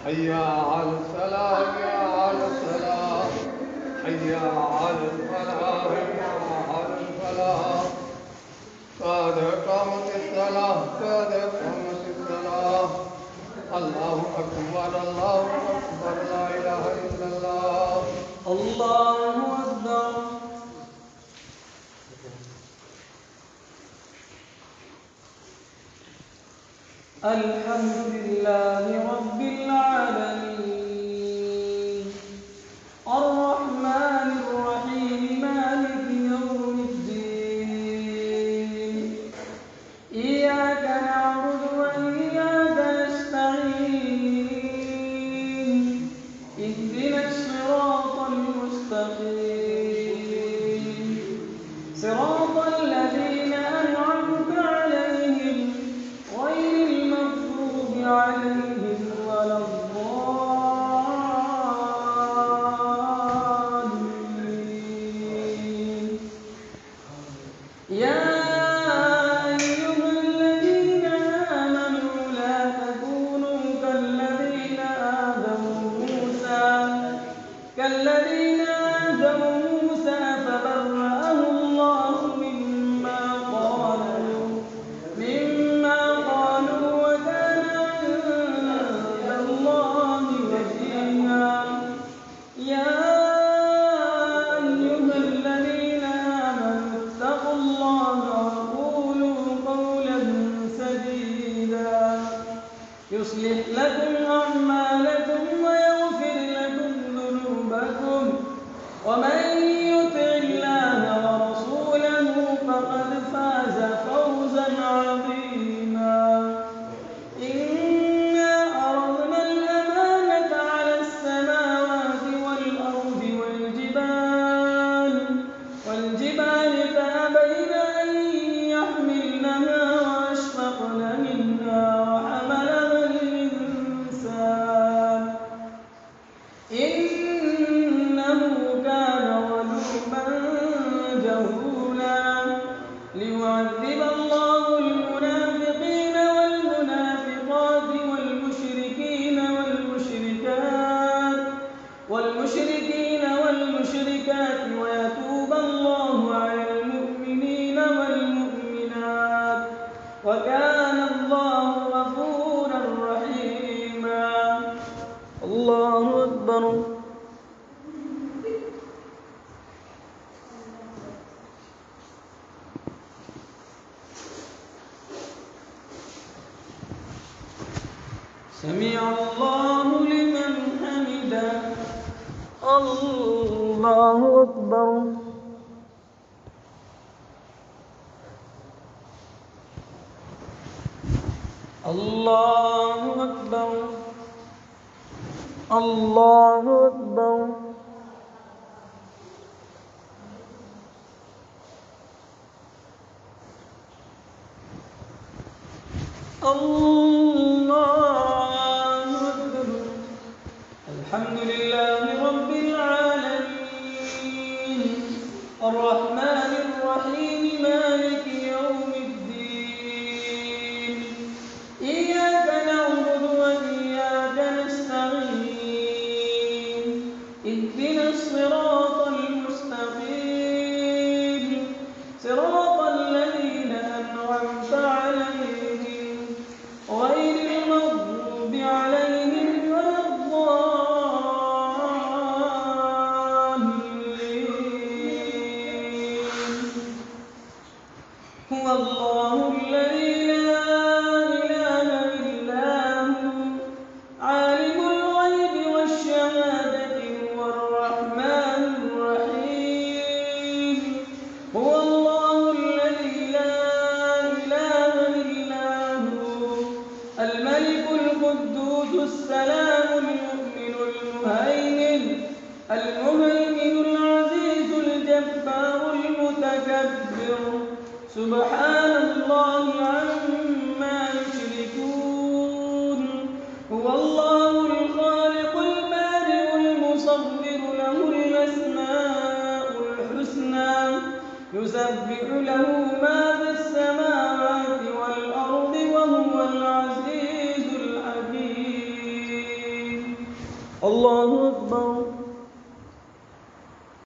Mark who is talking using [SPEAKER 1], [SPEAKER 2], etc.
[SPEAKER 1] حي على الفلاح يا على الفلاح حي على الفلاح يا على الفلاح قد قامت الصلاة قد قامت الصلاة الله أكبر الله أكبر لا إله إلا الله
[SPEAKER 2] الله أكبر. الحمد لله رب العالمين الرحمن الرحيم مالك يوم الدين إياك نعبد وإياك نستعين اهدنا الصراط المستقيم صراط الذين أنعمت عليهم غير المغضوب عليهم ولا الضالين. يا أيها الذين آمنوا لا تكونوا كالذين آذوا موسى فبرأه الله مما قالوا وكان عند الله وجيها. يا أيها الذين آمنوا اتقوا الله وقولوا قولا سديدا يصلح لكم أعمالكم ويغفر لكم ذنوبكم ومن يطع الله ورسوله فقد فاز فوزا عظيما. إنا عرضنا الأمانة على السماوات والأرض والجبال فأبين أن يحملنها وأشفقن منها وحملها الإنسان إنه كان ظلوما جهولا. ليعذب الله المنافقين والمنافقات والمشركات ويتوب الله على المؤمنين والمؤمنات وكان الله غفورا رحيما. الله أكبر. سمع الله لمن حمده. الله أكبر. الله أكبر. الله أكبر. الله أكبر. الحمد لله رب العالمين الرحمن الرحيم مالك يوم الدين إياك نعبد وإياك نستعين اهدنا الصراط المستقيم صراط الذين أنعمت عليهم غير المغضوب عليهم ولا الضالين. هو الله الذي لا إله إلا هو عالم الغيب والشهادة هو الرحمن الرحيم. هو الله الذي لا إله إلا هو الملك القدوس السلام المؤمن المهيمن العزيز الجبار المتكبر سبحان الله عما يشركون. هو الله الخالق البارئ المصور له الأسماء الحسنى يسبح له ما في السماوات والأرض الله أكبر.